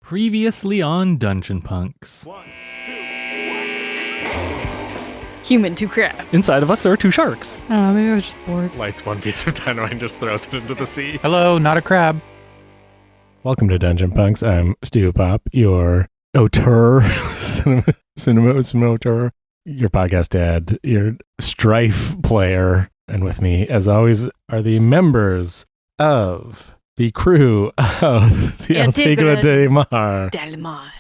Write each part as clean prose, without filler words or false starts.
Previously on Dungeon Punks. 1, 2, 1, 2, 3. Human to crab. Inside of us there are two sharks. I don't know, maybe I was just bored. Lights one piece of dynamite and just throws it into the sea. Hello, not a crab. Welcome to Dungeon Punks. I'm Stu Popp, your auteur, cinema auteur, your podcast dad, your strife player. And with me, as always, are the members of the crew of the Tigre del Mar,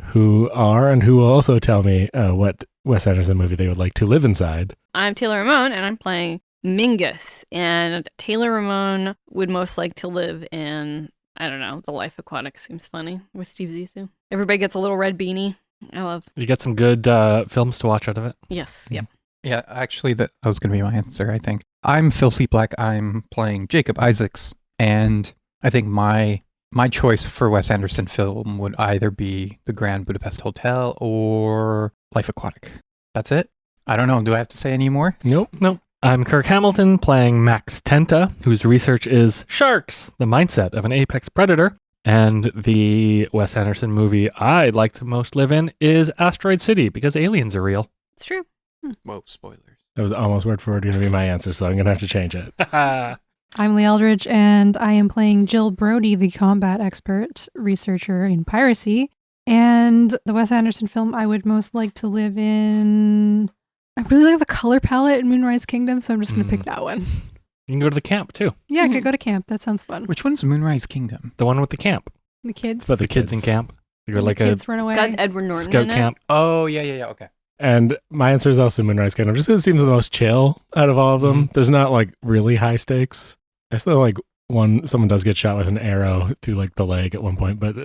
who are and who will also tell me what Wes Anderson movie they would like to live inside. I'm Taylor Ramone, and I'm playing Mingus. And Taylor Ramone would most like to live in, I don't know, The Life Aquatic seems funny with Steve Zissou. Everybody gets a little red beanie. I love. You get some good films to watch out of it. Yes, yep. Yeah, actually, that was going to be my answer, I think. I'm Phil Cieplak. I'm playing Jacob Isaacs, and I think my choice for Wes Anderson film would either be The Grand Budapest Hotel or Life Aquatic. That's it. I don't know. Do I have to say any more? Nope. I'm Kirk Hamilton playing Max Tenta, whose research is sharks, the mindset of an apex predator. And the Wes Anderson movie I'd like to most live in is Asteroid City, because aliens are real. It's true. Whoa, spoilers. That was almost word for word going to be my answer, so I'm going to have to change it. I'm Leigh Eldridge, and I am playing Jill Brody, the combat expert researcher in piracy. And the Wes Anderson film I would most like to live in... I really like the color palette in Moonrise Kingdom, so I'm just going to pick that one. You can go to the camp, too. Yeah, I could go to camp. That sounds fun. Which one's Moonrise Kingdom? The one with the camp. The kids. It's about the kids in camp. You go like the a kids run away. It's got Edward Norton scout in it. camp. Oh, yeah, okay. And my answer is also Moonrise Kingdom, just because it seems the most chill out of all of them. There's not like really high stakes. I still like someone does get shot with an arrow through like the leg at one point, but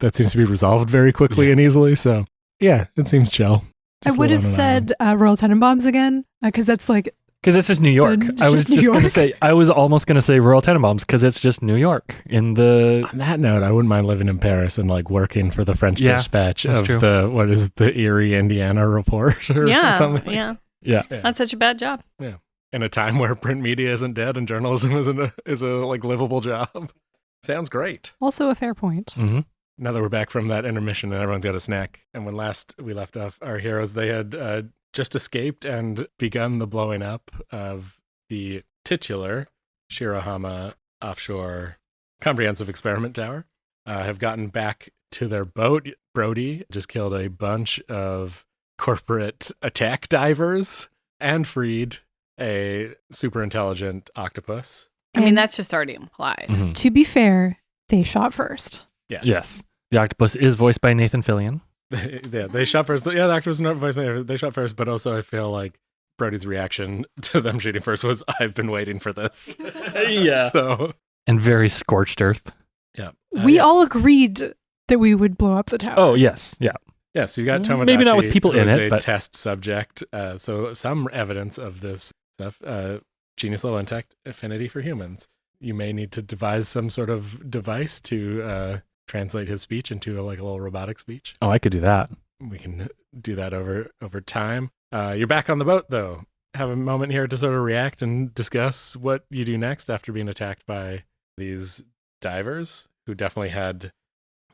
that seems to be resolved very quickly and easily. So yeah, it seems chill. I would have said Royal Tenenbaums again, because that's like... Because it's just New York. It's I was just New just going to York. say, I was almost going to say Royal Tenenbaums, because it's just New York. On that note, I wouldn't mind living in Paris and like working for the French Dispatch of true. the Erie, Indiana report or something. Yeah. That's such a bad job. Yeah. In a time where print media isn't dead and journalism is a like livable job. Sounds great. Also a fair point. Mm-hmm. Now that we're back from that intermission and everyone's got a snack, and when last we left off our heroes, they had just escaped and begun the blowing up of the titular Shirahama Offshore Comprehensive Experiment Tower, have gotten back to their boat. Brody just killed a bunch of corporate attack divers and freed a super intelligent octopus. I mean, And that's just already implied. Mm-hmm. to be fair, they shot first. Yes. The octopus is voiced by Nathan Fillion. They shot first. Yeah, the actors not voice. They shot first, but also I feel like Brody's reaction to them shooting first was, "I've been waiting for this." Yeah. So And very scorched earth. yeah, We all agreed that we would blow up the tower. Oh, yes. Yeah. yeah. So you got Tomodachi, Maybe not with people who in is it, a but- test subject. So some evidence of this stuff. Genius level intact affinity for humans. You may need to devise some sort of device to translate his speech into a little robotic speech. Oh, I could do that. We can do that over time. You're back on the boat, though. Have a moment here to sort of react and discuss what you do next after being attacked by these divers who definitely had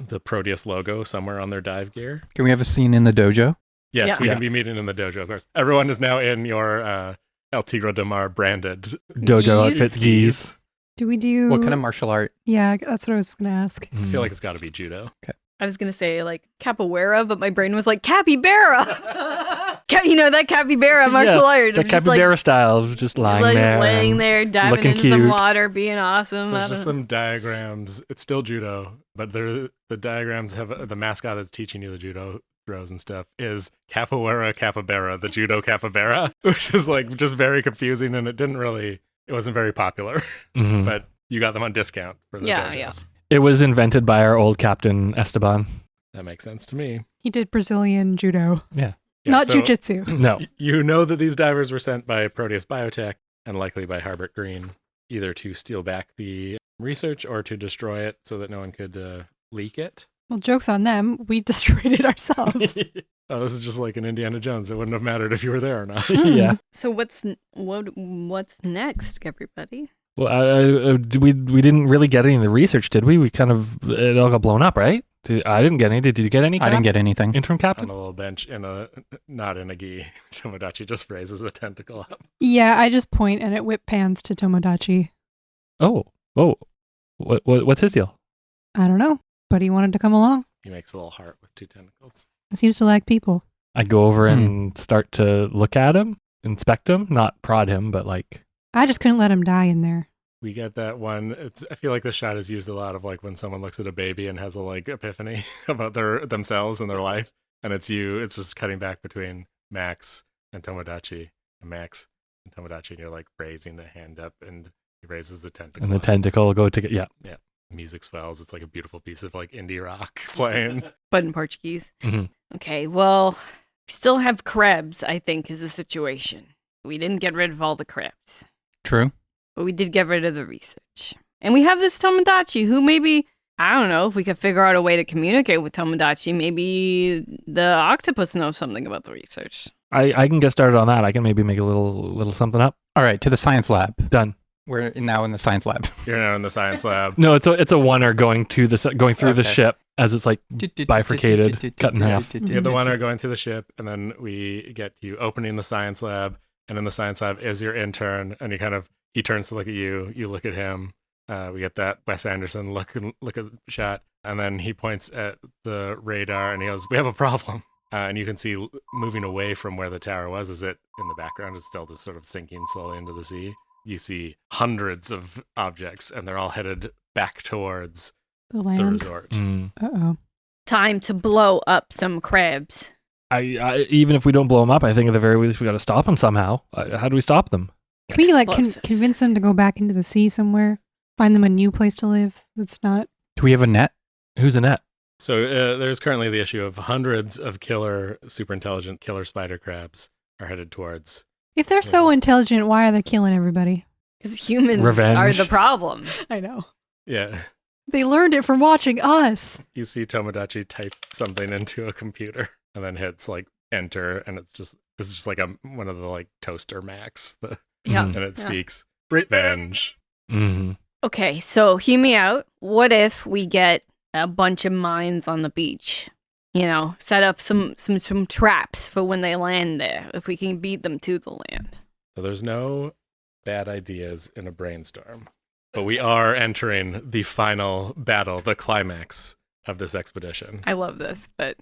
the Proteus logo somewhere on their dive gear. Can we have a scene in the dojo? Yes, Yeah. we can be meeting in the dojo, of course. Everyone is now in your El Tigre del Mar branded Dojo Geese. outfit geese. Do we do... What kind of martial art? Yeah, that's what I was going to ask. I feel like it's got to be judo. I was going to say, like, capoeira, but my brain was like, capybara! You know, that capybara martial art. The of just, capybara style of just lying like, there. just laying there, diving looking into some cute. water, being awesome. There's I just don't- some diagrams. It's still judo, but the diagrams have the mascot that's teaching you the judo throws and stuff is Capoeira Capybara, the judo capybara, which is like just very confusing, and it wasn't very popular, Mhm. but you got them on discount for the Yeah, dojo. yeah. It was invented by our old captain, Esteban. That makes sense to me. He did Brazilian judo, Yeah, not so jujitsu. No. You know that these divers were sent by Proteus Biotech and likely by Harbert Green, either to steal back the research or to destroy it so that no one could leak it. Well, joke's on them. We destroyed it ourselves. Oh, this is just like an Indiana Jones. It wouldn't have mattered if you were there or not. Yeah. So what's next, everybody? Well, we didn't really get any of the research, did we? We kind of, it all got blown up, right? I didn't get any. Did you get any? I didn't get anything. Interim On captain? a little bench not in a gi. Tomodachi just raises a tentacle up. Yeah, I just point and it whip pans to Tomodachi. Oh. What's his deal? I don't know, but he wanted to come along. He makes a little heart with 2 tentacles. He seems to like people. I go over and start to look at him, inspect him, not prod him, but like. I just couldn't let him die in there. We get that one. I feel like the shot is used a lot of like when someone looks at a baby and has a like epiphany about themselves and their life, and it's you. It's just cutting back between Max and Tomodachi, and Max and Tomodachi, and you're like raising the hand up, and he raises the tentacle. And the tentacle will go to yeah. Music swells. It's like a beautiful piece of like indie rock playing. But in Portuguese. Mm-hmm. Okay, well, we still have Krebs, I think, is the situation. We didn't get rid of all the Krebs, True. but we did get rid of the research. And we have this Tomodachi who maybe, I don't know, if we could figure out a way to communicate with Tomodachi, maybe the octopus knows something about the research. I can get started on that. I can maybe make a little something up. All right, to the science lab. Done. We're now in the science lab. You're now in the science lab. No, it's a oneer going through the ship as it's like bifurcated, cut in half. You get the one going through the ship, and then we get you opening the science lab, and in the science lab is your intern, and he turns to look at you, you look at him. We get that Wes Anderson look at the shot, and then he points at the radar, and he goes, "We have a problem." And you can see moving away from where the tower was, is it in the background is still just sort of sinking slowly into the sea. You see hundreds of objects, and they're all headed back towards The the land. resort. Uh-oh. Time to blow up some Krebs. I even if we don't blow them up, I think at the very least we got to stop them somehow. How do we stop them? Can we Explosives. convince them to go back into the sea somewhere? Find them a new place to live that's not... Do we have a net? Who's Annette? So there's currently the issue of hundreds of super intelligent killer spider crabs are headed towards. If they're so intelligent, why are they killing everybody? Because humans Revenge. are the problem. I know. Yeah. They learned it from watching us. You see Tomodachi type something into a computer and then hits like enter, and this is just like one of the like toaster Macs, Yeah. and it speaks revenge. Mm-hmm. Okay, so hear me out. What if we get a bunch of mines on the beach? You know, set up some traps for when they land there, if we can beat them to the land. So there's no bad ideas in a brainstorm, but we are entering the final battle, the climax of this expedition. I love this, but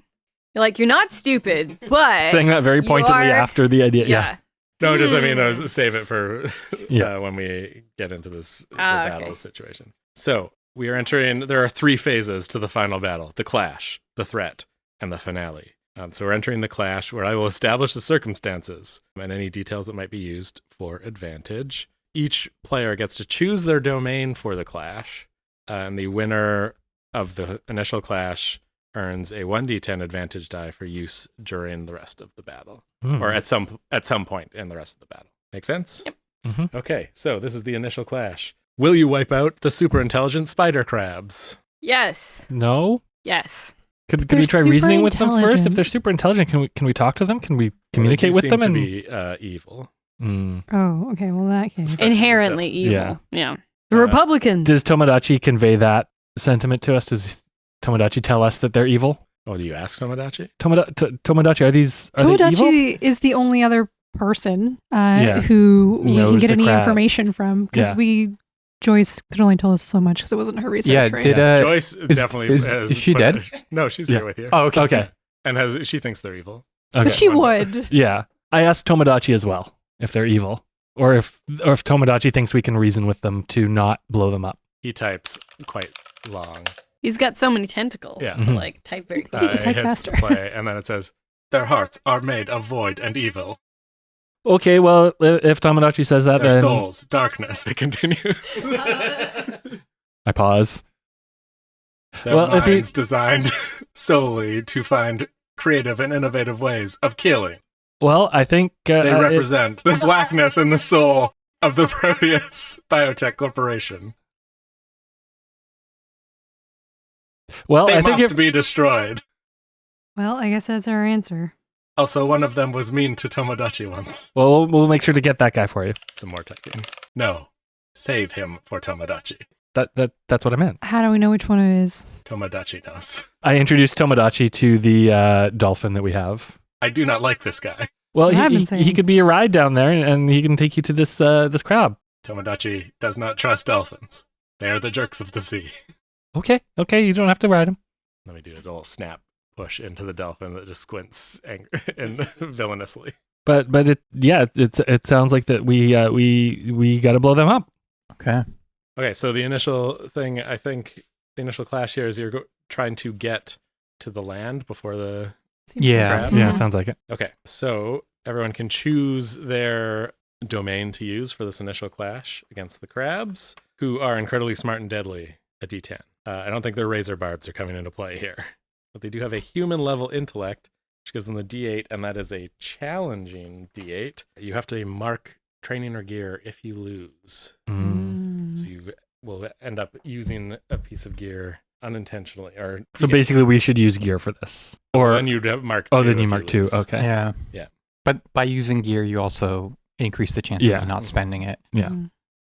you're not stupid, but Saying that very you pointedly are- after the idea. Yeah. No, just save it for Yeah. when we get into this the Ah, battle okay. situation. So we are entering. There are 3 phases to the final battle: the clash, the threat, and the finale. So we're entering the clash, where I will establish the circumstances and any details that might be used for advantage. Each player gets to choose their domain for the clash, and the winner of the initial clash earns a 1d10 advantage die for use during the rest of the battle, or at some point in the rest of the battle. Make sense? Yep. Mhm. Okay, so this is the initial clash. Will you wipe out the super intelligent spider crabs? Yes. No. Yes. Could They're we try reasoning with them first? If super-intelligent. they're super intelligent, can we talk to them? Can we communicate They with seem them? to And be evil. Oh, okay. Well, in that case. Inherently evil. Yeah. The Republicans. does Tomodachi convey that sentiment to us? Does Tomodachi tell us that they're evil? Oh, do you ask Tomodachi? Tomodachi, are they evil? Tomodachi is the only other person Yeah. who we Knows can get the any crabs. information from because Yeah. Joyce could only tell us so much because it wasn't her research. Yeah, right? did Joyce definitely is she put dead? it- No, she's Yeah. here with you. Oh, okay. Okay. And she thinks they're evil. Okay. But she One- would. Yeah. I asked Tomodachi as well if they're evil, or if Tomodachi thinks we can reason with them to not blow them up. He types quite long. He's got so many tentacles Yeah. to Mhm. type very He quickly. could type It hits faster. play, and then it says, "Their hearts are made of void and evil. Okay, well, if Tomodachi says that, Their then souls, darkness." It continues. I pause. Their Well, if he- minds designed solely to find creative and innovative ways of killing. Well, I think They represent the blackness in the soul of the Proteus Biotech Corporation. well, They I think must if be destroyed. Well, I guess that's our answer. Also, one of them was mean to Tomodachi once. we'll make sure to get that guy for you. Some more typing. No. Save him for Tomodachi. That's what I meant. How do we know which one it is? Tomodachi knows. I introduced Tomodachi to the dolphin that we have. I do not like this guy. Well, That's what I've been he saying. could be a ride down there, and he can take you to this crab. Tomodachi does not trust dolphins. They are the jerks of the sea. Okay, you don't have to ride him. Let me do a little snap push into the dolphin that just squints and villainously. But it sounds like that we got to blow them up. Okay. Okay, so the initial thing, I think the initial clash here is you're trying to get to the land before the... Yeah. crabs? Yeah, it sounds like it. Okay, so everyone can choose their domain to use for this initial clash against the crabs, who are incredibly smart and deadly, a D10. I don't think their razor barbs are coming into play here. But they do have a human-level intellect, which gives them the D8, and that is a challenging D8. You have to mark training or gear if you lose. So you will end up using a piece of gear unintentionally. So basically, we should use gear for this. Or then you'd have mark 2. then you if mark 2. lose. Okay. Yeah. Yeah. But by using gear, you also increase the chances Yeah. of not spending it. Yeah.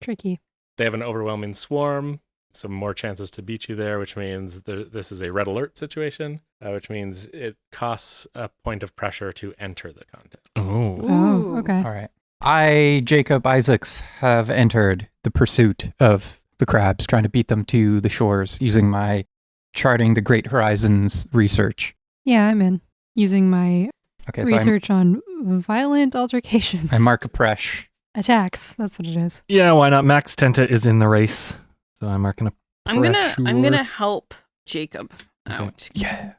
Tricky. They have an overwhelming swarm, so more chances to beat you there, which means this is a red alert situation, which means it costs a point of pressure to enter the contest. Oh, okay. All right. I, Jacob Isaacs, have entered the pursuit of the crabs, trying to beat them to the shores using my charting the Great Horizons research. Yeah, I'm in. Using my Okay, research on violent altercations. I mark a presh. Attacks. That's what it is. Yeah, why not? Max Tenta is in the race, so I'm marking a I'm gonna pressure. help Jacob Okay. out. Yeah.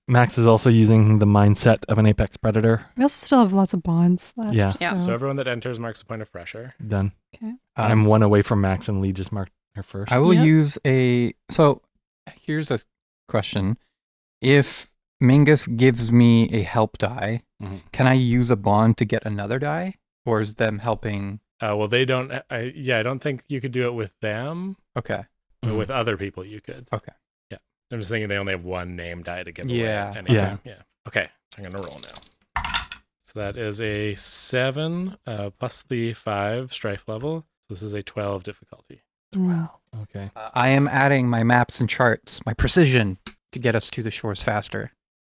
Max is also using the mindset of an apex predator. We also still have lots of bonds left. Yeah. Yeah. So everyone that enters marks a point of pressure. Done. Okay. I'm one away from Max, and Leigh just marked her first. I will Yep. use a... So, here's a question. If Mingus gives me a help die, can I use a bond to get another die? Or is them helping... Well, they don't. I don't think you could do it with them. Okay. But with other people, you could. Okay. Yeah. I'm just thinking they only have one name die to give Yeah. away. Anyway. Yeah. Yeah. Okay. I'm going to roll now. So that is a 7 plus the 5 strife level. So this is a 12 difficulty. Wow. Okay. I am adding my maps and charts, my precision, to get us to the shores faster.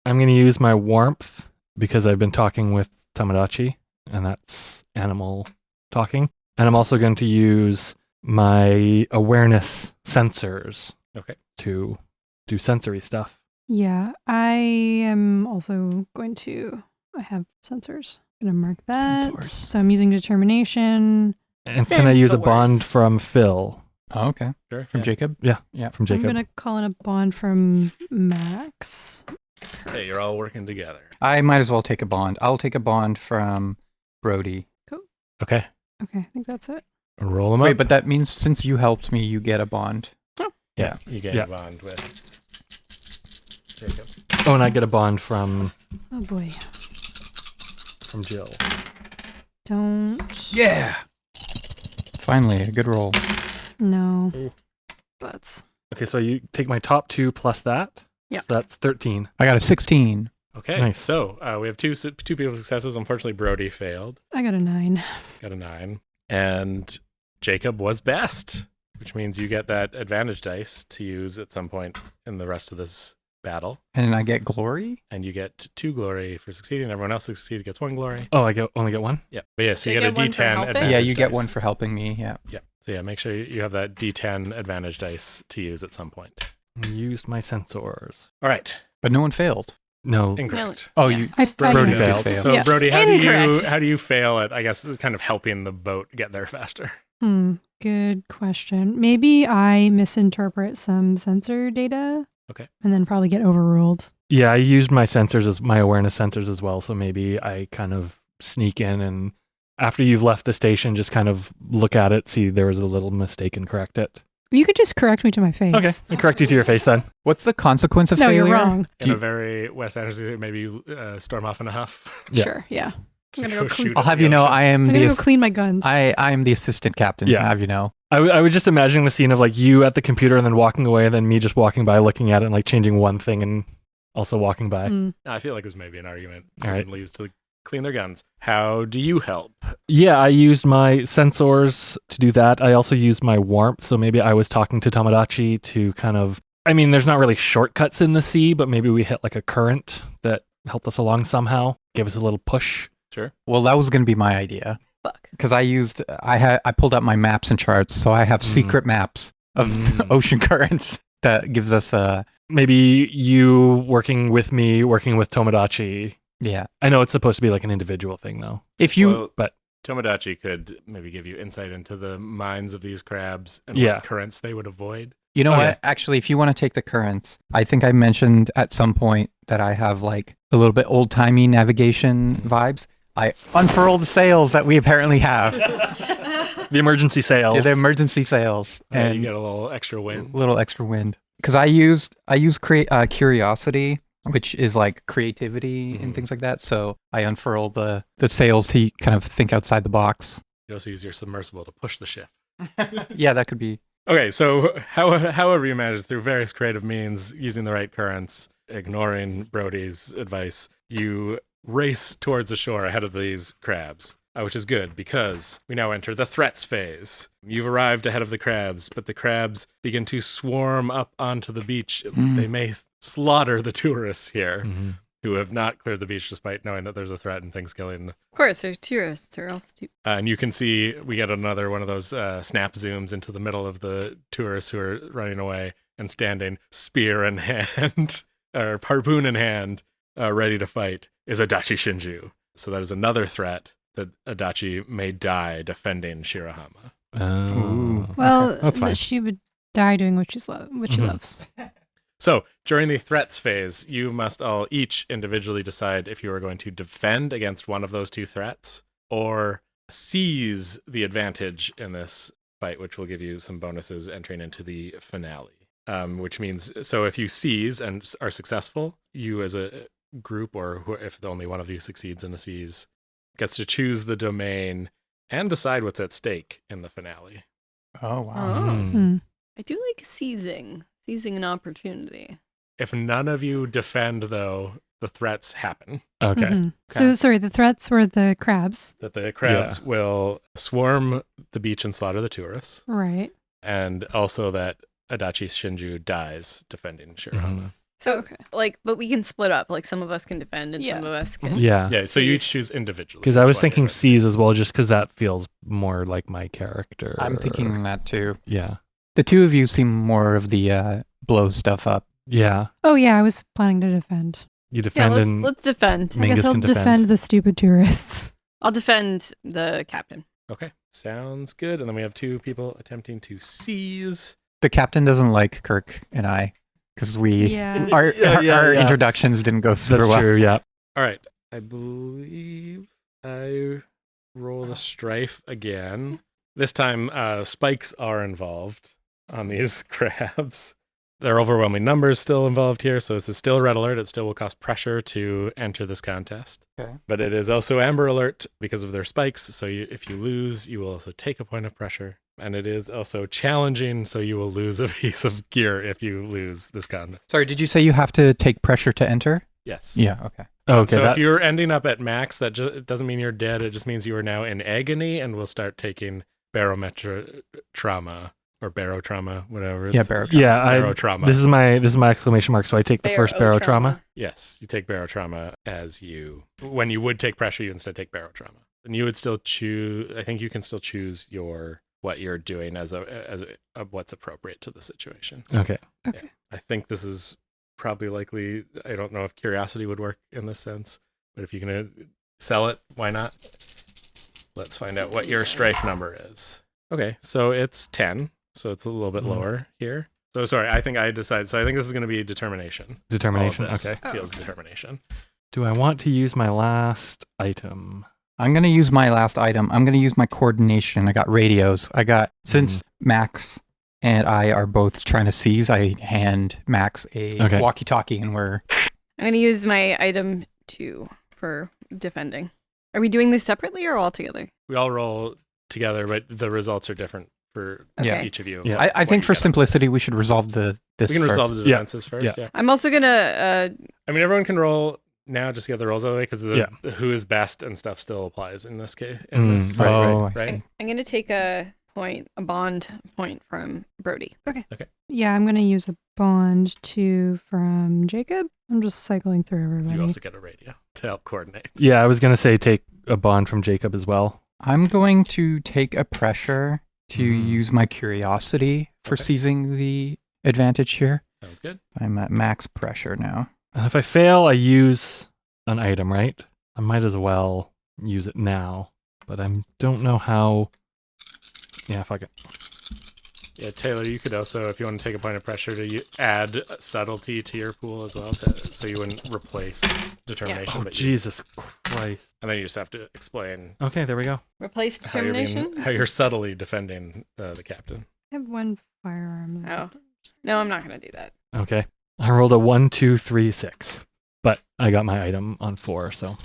I'm going to use my warmth because I've been talking with Tomodachi, and that's animal talking. And I'm also going to use my awareness sensors Okay. to do sensory stuff. Yeah, I am also going to... I have sensors. I'm going to mark that. Sensors. So I'm using determination. And can I use a bond Sensors. from Phil? Oh, okay. Sure. From Jacob? Yeah. Yeah. From Jacob? I'm going to call in a bond from Max. Hey, you're all working together. I might as well take a bond. I'll take a bond from Brody. Okay. Okay, I think that's it. Roll them Wait, up. but that means since you helped me, you get a bond. Yeah. You get Yeah. a bond with Jacob. Oh, and I get a bond from Oh boy. Jill. Don't. Yeah. Finally, a good roll. No. Ooh. Butts. Okay, so you take my top 2 plus that. Yeah. So that's 13. I got a 16. Okay. Nice. So we have two people's successes. Unfortunately, Brody failed. I got a 9. Got a 9. And Jacob was best, which means you get that advantage dice to use at some point in the rest of this battle. And I get glory? And you get 2 glory for succeeding. Everyone else succeeded gets 1 glory. Oh, only get 1? Yeah. But yeah, so Do you I get a get one for D10 helping? advantage Yeah, you get dice. one for helping me. Yeah. Yeah. So yeah, make sure you have that D10 advantage dice to use at some point. I used my sensors. All right. But no one failed. No. Incorrect. Oh, Yeah. you... Brody did failed. fail. So Yeah. Brody, Incorrect. how do you fail at, I guess, kind of helping the boat get there faster? Good question. Maybe I misinterpret some sensor data. Okay. And then probably get overruled. Yeah, I used my sensors as my awareness sensors as well. So maybe I kind of sneak in and after you've left the station, just kind of look at it, see there was a little mistake and correct it. You could just correct me to my face. Okay, I'll correct you to your face then. What's the consequence of No, failure? you're wrong. In a very Wes Anderson, maybe you storm off in a huff. Yeah. Sure, yeah. To I'm gonna go shoot I'll at the have you know, ocean. I am I'm the... going to go clean my guns. I am the assistant captain. Yeah. I'll have you know. I would just imagine the scene of like you at the computer and then walking away and then me just walking by, looking at it and like changing one thing and also walking by. Mm. I feel like there's maybe an argument. All right. Someone leaves to clean their guns. How do you help? Yeah, I used my sensors to do that. I also used my warmth, so maybe I was talking to Tomodachi to kind of... I mean, there's not really shortcuts in the sea, but maybe we hit like a current that helped us along somehow, gave us a little push. Sure. Well, that was going to be my idea. Fuck. Because I pulled out my maps and charts, so I have secret maps of the ocean currents that gives us a... Maybe you working with me, working with Tomodachi. Yeah. I know it's supposed to be like an individual thing, though. If you... Well, but Tomodachi could maybe give you insight into the minds of these crabs and Yeah. what currents they would avoid. You know Okay. what? Actually, if you want to take the currents, I think I mentioned at some point that I have like a little bit old-timey navigation vibes. I unfurl the sails that we apparently have. the emergency sails. Yeah, the emergency sails. And And you get a little extra wind. little extra wind. Because I used curiosity, which is like creativity and things like that. So I unfurl the sails to kind of think outside the box. You also use your submersible to push the ship. Yeah, that could be. Okay, so however you manage through various creative means, using the right currents, ignoring Brody's advice, you race towards the shore ahead of these crabs, which is good because we now enter the threats phase. You've arrived ahead of the crabs, but the crabs begin to swarm up onto the beach. They may slaughter the tourists here who have not cleared the beach despite knowing that there's a threat and things killing. Of course, there's tourists or else too. And you can see we get another one of those snap zooms into the middle of the tourists who are running away and standing, spear in hand, or harpoon in hand, ready to fight, is Adachi Shinju. So that is another threat that Adachi may die defending Shirahama. Oh. Well, Okay, that's fine. she would die doing what she loves. So during the threats phase, you must all each individually decide if you are going to defend against one of those two threats or seize the advantage in this fight, which will give you some bonuses entering into the finale. Which means, so if you seize and are successful, you as a group, or if only one of you succeeds in a seize, gets to choose the domain and decide what's at stake in the finale. Oh, wow. Mm. I do like seizing an opportunity. If none of you defend, though, the threats happen. Okay. Mhm. So, sorry, the threats were the crabs. That the crabs will swarm the beach and slaughter the tourists, Right. and also that Adachi Shinju dies defending Shirahama. So, but we can split up. Like, some of us can defend and some of us can. Yeah. Yeah, so you Seize. each choose individually. Because I which was one thinking you're seize as well, just because that feels more like my character. I'm thinking that too. Yeah. The two of you seem more of the blow stuff up. Yeah. Oh, yeah, I was planning to defend. You Yeah, defend and let's defend. I guess Mingus I'll can defend the stupid tourists. I'll defend the captain. Okay, sounds good. And then we have two people attempting to seize. The captain doesn't like Kirk and I because Yeah. our Yeah. introductions didn't go super That's well. true, yeah. All right, I believe I roll the strife again. This time, spikes are involved on these crabs. There are overwhelming numbers still involved here, so this is still a red alert. It still will cost pressure to enter this contest. Okay. But it is also amber alert because of their spikes, so if you lose, you will also take a point of pressure. And it is also challenging, so you will lose a piece of gear if you lose this contest. Sorry, did you say you have to take pressure to enter? Yes. Yeah, okay. Okay. So if you're ending up at max, that it doesn't mean you're dead. It just means you are now in agony and will start taking barometric trauma or barotrauma, whatever. Yeah, barotrauma. Barotrauma. This is my exclamation mark, so I take the first barotrauma. Yes, you take barotrauma when you would take pressure, you instead take barotrauma. And you would still choose, I think you can still choose what you're doing as what's appropriate to the situation. Okay. Yeah. I think this is probably likely, I don't know if curiosity would work in this sense, but if you're going to sell it, why not? Let's find out what your strife number is. Okay, so it's 10, so it's a little bit lower here. So sorry, I think I decided, so I think this is going to be determination. Determination. All of this Okay. feels determination. Do I want to use my last item? I'm going to use my last item. I'm going to use my coordination. I got radios. Since Max and I are both trying to seize, I hand Max a walkie-talkie and we're... I'm going to use my item 2 for defending. Are we doing this separately or all together? We all roll together, but the results are different for Okay. each of you. Yeah. I think for simplicity, we should resolve this We can first. resolve the defenses first, yeah. I'm also going to... I mean, everyone can roll now just to get the rolls out of the way? Because the who is best and stuff still applies in this case. I see. Right. I'm going to take a bond point from Brody. Okay. Yeah, I'm going to use a bond 2 from Jacob. I'm just cycling through everybody. You also get a radio to help coordinate. Yeah, I was going to say take a bond from Jacob as well. I'm going to take a pressure to use my curiosity for seizing the advantage here. Sounds good. I'm at max pressure now. And if I fail, I use an item, right? I might as well use it now, but I don't know how. Yeah, fuck it. Yeah, Taylor, you could also, if you want to take a point of pressure, to add subtlety to your pool as well, so you wouldn't replace determination. Oh, but Jesus Christ. And then you just have to explain Okay, there we go. Replace determination? how you're subtly defending the captain. I have 1 firearm. Oh. No, I'm not going to do that. Okay. I rolled a 1, 2, 3, 6. But I got my item on 4, so.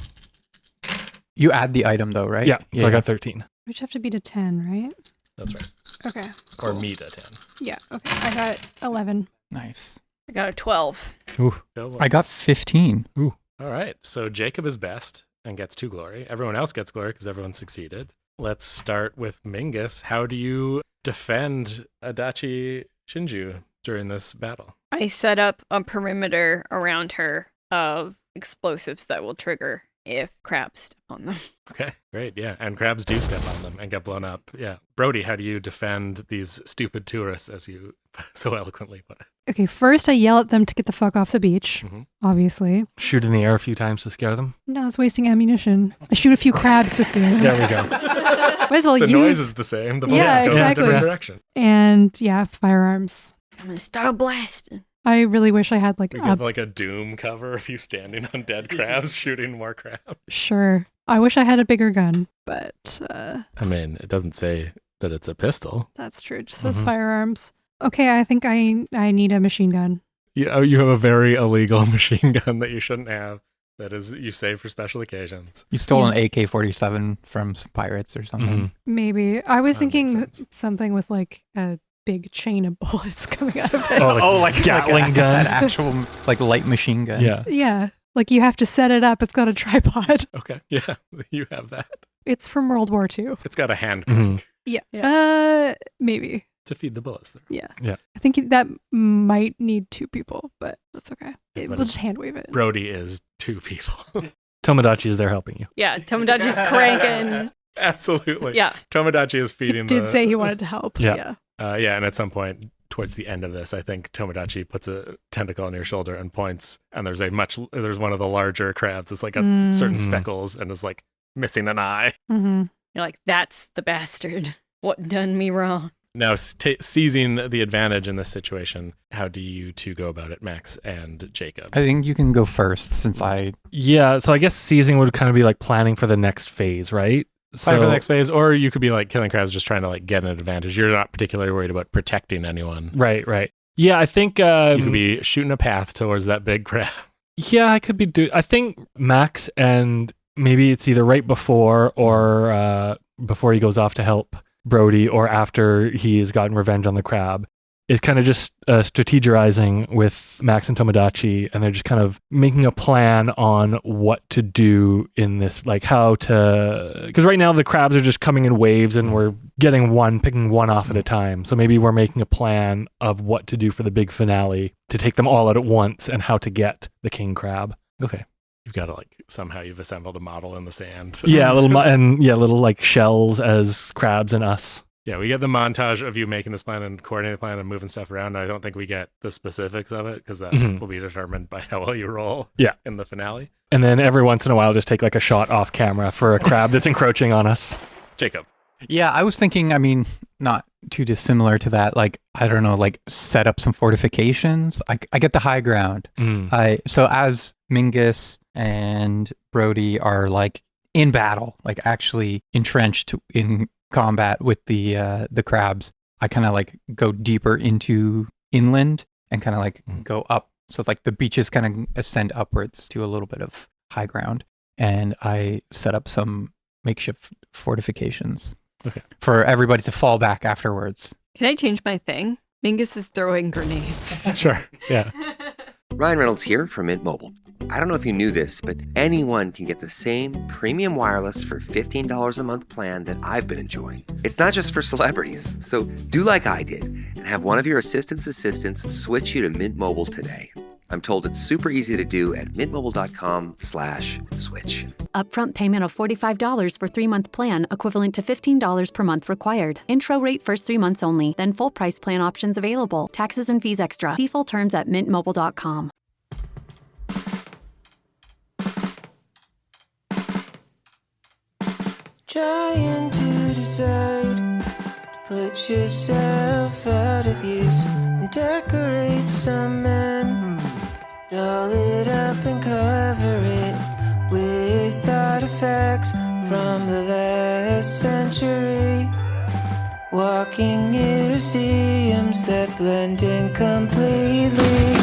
You add the item though, right? Yeah, so I got 13. Which have to be to 10, right? That's right. Okay. Or meet a 10. Yeah, okay. I got 11. Nice. I got a 12. Ooh. I got 15. All right. So Jacob is best and gets 2 glory. Everyone else gets glory because everyone succeeded. Let's start with Mingus. How do you defend Adachi Shinju during this battle? I set up a perimeter around her of explosives that will trigger if crabs step on them. Okay, great. Yeah, and crabs do step on them and get blown up. Yeah. Brody, how do you defend these stupid tourists, as you so eloquently put it? Okay, first I yell at them to get the fuck off the beach, obviously. Shoot in the air a few times to scare them. No, it's wasting ammunition. I shoot a few crabs to scare them. There we go. Might as well The use... noise is the same. The bullets go in a exactly. different direction. And yeah, firearms. I'm going to start blasting. I really wish I had like We get like a Doom cover of you standing on dead crabs shooting more crabs. Sure. I wish I had a bigger gun, but I mean, it doesn't say that it's a pistol. that's true. It just says firearms. Okay, I think I need a machine gun. You have a very illegal machine gun that you shouldn't have. That is, you save for special occasions. You stole an AK-47 from some pirates or something. Maybe. I was That makes thinking sense. something with like a big chain of bullets coming out of it. Like Gatling gun. An actual like light machine gun. Yeah. Yeah. Like you have to set it up. It's got a tripod. Okay, yeah, you have that. It's from World War II. It's got a hand crank Yeah. Maybe. to feed the bullets there. Yeah. Yeah. I think that might need 2 people, but that's okay. Yeah, but We'll just hand wave it. Brody is 2 people. Tomodachi is there helping you. Yeah, Tomodachi's cranking. Absolutely. Yeah. Tomodachi is He feeding did say he wanted to help. Yeah. Yeah, and at some point towards the end of this, I think Tomodachi puts a tentacle on your shoulder and points, and there's one of the larger crabs. It's like a certain speckles and is like missing an eye. Mm-hmm. You're like, that's the bastard. What done me wrong? Now, seizing the advantage in this situation, how do you two go about it, Max and Jacob? I think you can go first since I... Yeah, so I guess seizing would kind of be like planning for the next phase, right? Plan for the next phase, or you could be like killing crabs, just trying to like get an advantage. You're not particularly worried about protecting anyone. Right. Yeah, I think... You could be shooting a path towards that big crab. Yeah, I could be I think Max, and maybe it's either right before or before he goes off to help Brody or after he's gotten revenge on the crab, is kind of just strategizing with Max and Tomodachi, and they're just kind of making a plan on what to do in this, like how to, because right now the crabs are just coming in waves and we're picking one off at a time. So maybe we're making a plan of what to do for the big finale to take them all out at once and how to get the king crab. Okay. You've got to somehow you've assembled a model in the sand. Yeah, little like shells as crabs and us. Yeah, we get the montage of you making this plan and coordinating the plan and moving stuff around. I don't think we get the specifics of it because that will be determined by how well you roll in the finale. And then every once in a while, just take like a shot off camera for a crab that's encroaching on us. Jacob. Yeah, I was thinking, I mean, not too dissimilar to that. Like, I don't know, like set up some fortifications. I get the high ground. So as Mingus and Brody are like in battle, like actually entrenched in combat with the crabs, I kind of like go deeper into inland and kind of like go up. So like the beaches kind of ascend upwards to a little bit of high ground, and I set up some makeshift fortifications for everybody to fall back afterwards. Can I change my thing? Mingus is throwing grenades. Sure. Yeah. Ryan Reynolds here from Mint Mobile. I don't know if you knew this, but anyone can get the same premium wireless for $15 a month plan that I've been enjoying. It's not just for celebrities. So do like I did and have one of your assistants switch you to Mint Mobile today. I'm told it's super easy to do at mintmobile.com/switch. Upfront payment of $45 for 3-month plan, equivalent to $15 per month required. Intro rate first 3 months only, then full price plan options available. Taxes and fees extra. See full terms at mintmobile.com. Trying to decide to put yourself out of use and decorate some men. Doll it up and cover it with artifacts from the last century. Walking museums that blend in completely.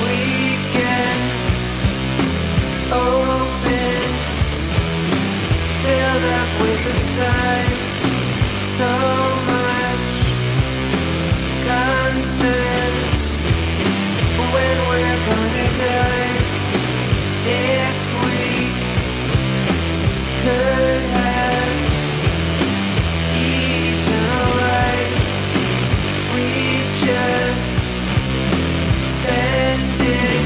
We can open, filled up with the sun. So much concern when we're gonna die. If we could have eternal life, we'd just spend it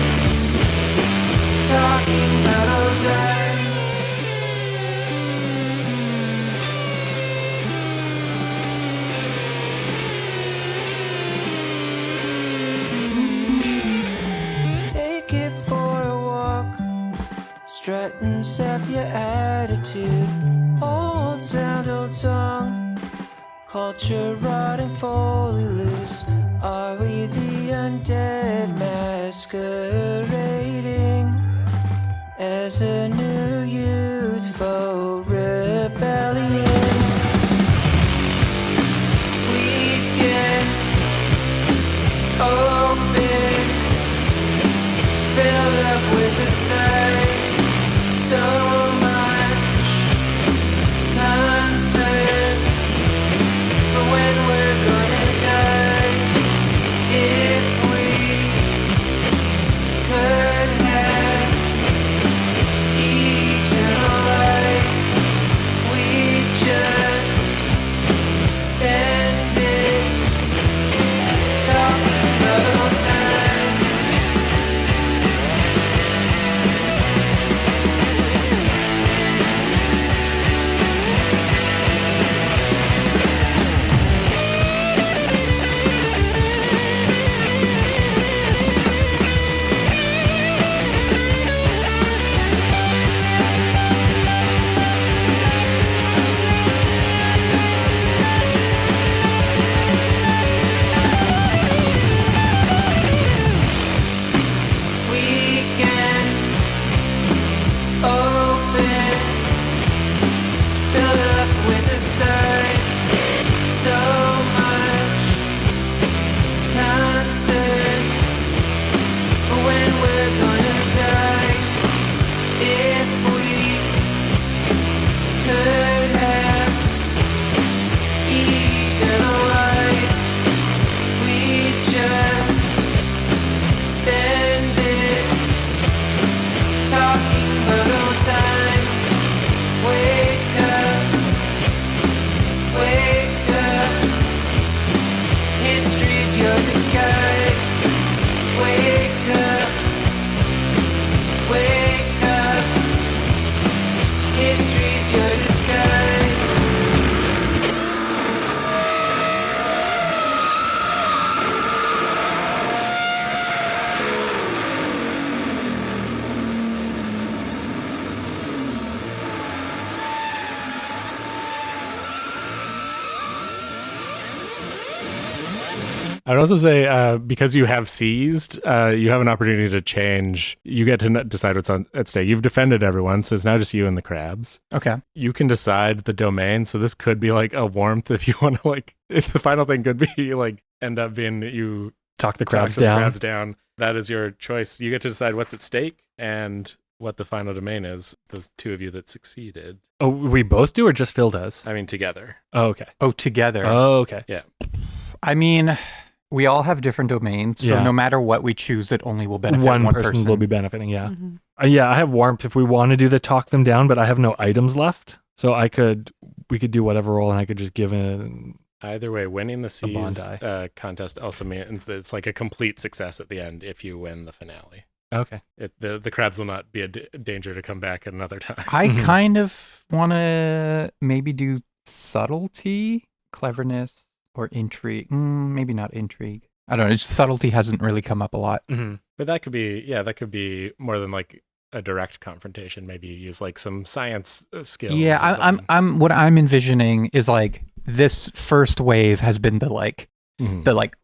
talking about old times. Take it for a walk, strut and sap your attitude. Old sound, old song, culture rotting fully loose. Are we the undead masquerading as a new youthful rebellion? We can open, filled up with the sun. So much concern for when we're gonna die. If we could have eternal life, we'd just spend it talking about old times. We can open, filled up with the sun. So much concern for when we're gonna die. If we could have eternal life, we'd just spend it talking about old times. Wake up, history's your disguise. Wake up, history's your disguise. I would also say, because you have seized, you have an opportunity to change. You get to decide what's at stake. You've defended everyone, so it's now just you and the crabs. Okay. You can decide the domain. So this could be like a warmth if you want to, like, if the final thing could be like end up being you Talk the talk crabs the down. crabs down. That is your choice. You get to decide what's at stake and what the final domain is. Those two of you that succeeded. Oh, we both do, or just Phil does? I mean, together. Oh, okay. Oh, together. Oh, okay. I mean, we all have different domains, so Yeah. no matter what we choose, it only will benefit one one person will be benefiting. Yeah. Mhm. Yeah, I have warmth if we want to do the talk them down, but I have no items left. So we could do whatever roll and I could just give in. Either way, winning the bond seas contest also means that it's like a complete success at the end if you win the finale. Okay. The crabs will not be a danger to come back at another time. I Mhm. kind of want to maybe do subtlety, cleverness, or intrigue. Maybe not intrigue. I don't know. Subtlety hasn't really come up a lot. Mhm. But that could be more than like a direct confrontation. Maybe you use like some science skills. Yeah, or something. I'm what I'm envisioning is like this first wave has been the like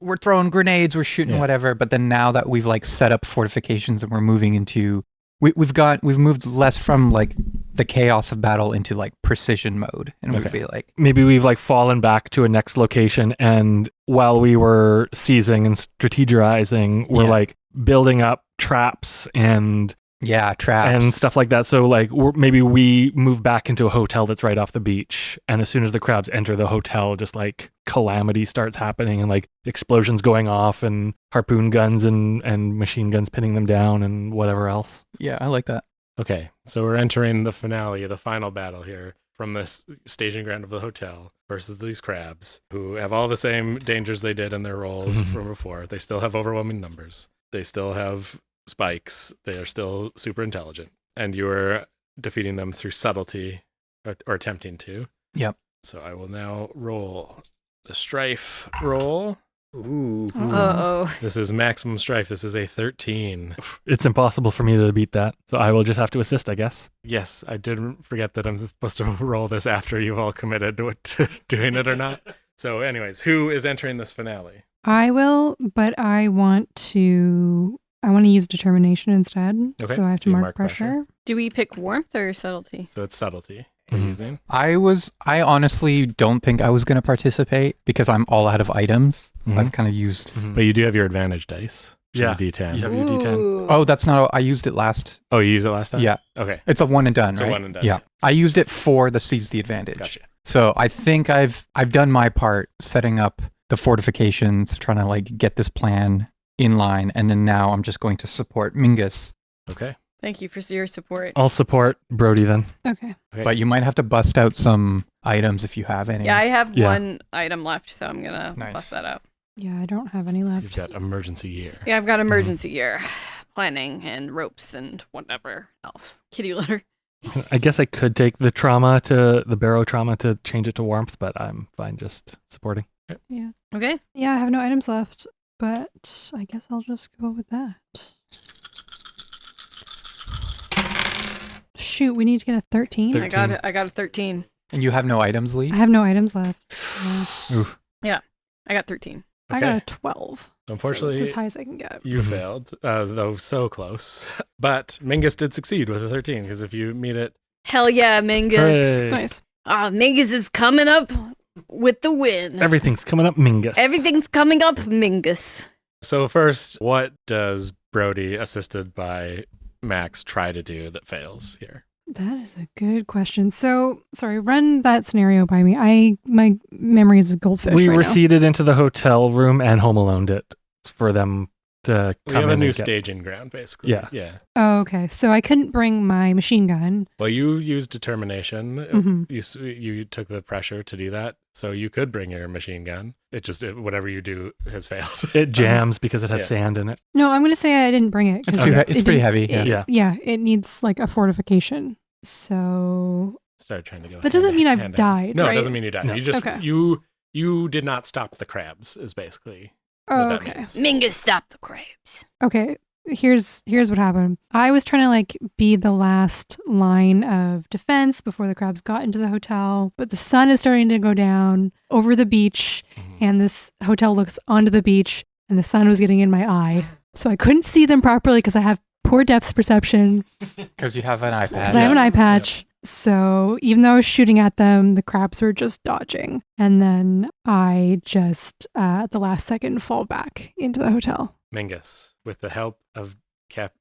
we're throwing grenades, we're shooting Yeah. whatever, but then now that we've like set up fortifications and we're moving into we've moved less from like the chaos of battle into like precision mode, and we'd Okay. be like, Maybe we've like fallen back to a next location, and while we were seizing and strategizing, we're Yeah. like building up traps and yeah, traps. and stuff like that. So like maybe we move back into a hotel that's right off the beach, and as soon as the crabs enter the hotel, just like calamity starts happening and like explosions going off and harpoon guns and machine guns pinning them down and whatever else. Yeah, I like that. Okay, so we're entering the finale, the final battle here from this staging ground of the hotel versus these crabs who have all the same dangers they did in their roles from before. They still have overwhelming numbers. They still have spikes. They are still super intelligent. And you are defeating them through subtlety or attempting to. Yep. So I will now roll the strife roll. Ooh. Uh-oh. This is maximum strife. This is a 13. It's impossible for me to beat that, so I will just have to assist, I guess. Yes, I did forget that I'm supposed to roll this after you've all committed to doing it or not. So anyways, who is entering this finale? I will, but I want to use determination instead. Okay, So I have so to you mark mark pressure. pressure. Do we pick warmth or subtlety? So it's subtlety you're Mhm. using. I honestly don't think I was going to participate because I'm all out of items. Mhm. I've kind of used. But you do have your advantage dice. Which Yeah. is a D10. You have your D10. Ooh. Oh, that's not. I used it last. Oh, you used it last time? Yeah, Okay. it's a one and done, It's a right? one and done, Yeah, yeah. I used it for the seize the advantage. Gotcha. So I think I've done my part setting up the fortifications, trying to like get this plan in line, and then now I'm just going to support Mingus. Okay. Thank you for your support. I'll support Brody then. Okay. Okay. But you might have to bust out some items if you have any. Yeah, I have Yeah. one item left, so I'm going to Nice. bust that out. Yeah, I don't have any You've left. got emergency year. Yeah, I've got emergency gear, planning, and ropes, and whatever else. Kitty litter. I guess I could take the barrow trauma to change it to warmth, but I'm fine just supporting. Yeah. Okay. Yeah, I have no items left, but I guess I'll just go with that. Shoot, we need to get a 13. I got it. I got a 13. And you have no items, Leigh? I have no items left. Yeah. Oof. I got 13. I Okay. got a 12. Unfortunately, so it's as high as I can get. you Mhm. failed, though so close. But Mingus did succeed with a 13 because if you meet it, Hell yeah, Mingus. Hooray. Nice. Mingus is coming up with the win. Everything's coming up, Mingus. Everything's coming up, Mingus. So first, what does Brody, assisted by Max, try to do that fails here? That is a good question. So, sorry, run that scenario by me. My memory is a goldfish. We right now. receded into the hotel room and Home Aloned it for them to We come have a in new and get- staging ground, basically. Yeah. Yeah. Oh, okay. So I couldn't bring my machine gun. Well, you used determination. Mhm. You took the pressure to do that, so you could bring your machine gun. Whatever you do has failed. It jams because it has Yeah. sand in it. No, I'm going to say I didn't bring it. 'cause It's too. Okay. It's it pretty didn't- heavy. it- Yeah. Yeah. Yeah, it needs like a fortification. So Started trying to go. That doesn't hand mean I've hand died, No, right? it doesn't mean you died. No. You just Okay. you did not stop the crabs. Is basically what that okay. means. Mingus, stop the crabs. Okay. Here's what happened. I was trying to like be the last line of defense before the crabs got into the hotel, but the sun is starting to go down over the beach, and this hotel looks onto the beach, and the sun was getting in my eye, so I couldn't see them properly because I have poor depth perception Because you have an iPad. because I have an eye patch. So even though I was shooting at them, the crabs were just dodging, and then I just at the last second fall back into the hotel. Mingus, with the help of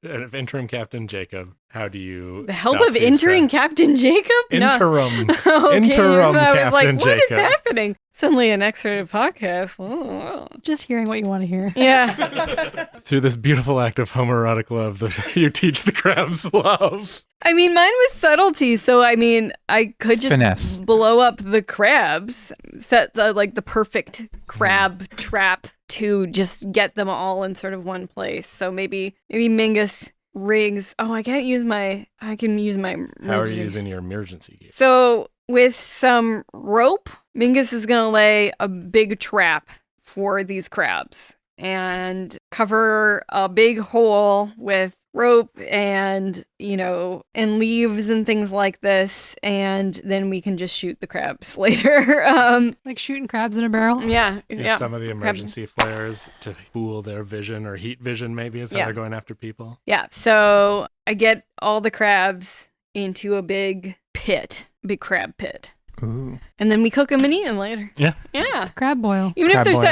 interim Captain Jacob, how do you The help stop of these entering crabs? Captain Jacob? No. Interim Okay, interim I was Captain like, what is Jacob. happening? Suddenly an X-rated podcast. Oh. Just hearing what you want to hear. Yeah. Through this beautiful act of homoerotic love, you teach the crabs love. I mean, mine was subtlety, so I mean, I could just Finesse. blow up the crabs, set like the perfect crab trap to just get them all in sort of one place. So maybe Mingus rigs. Oh, I can use my How are you emergency- using your emergency gear? So with some rope, Mingus is going to lay a big trap for these crabs and cover a big hole with rope and, and leaves and things like this. And then we can just shoot the crabs later. Like shooting crabs in a barrel. Yeah. Use Yeah. some of the emergency flares to fool their vision, or heat vision maybe is how Yeah. they're going after people. Yeah. So I get all the crabs into a big crab pit. Ooh. And then we cook them and eat them later. Yeah. Yeah. Crab boil. Even Crab if boil.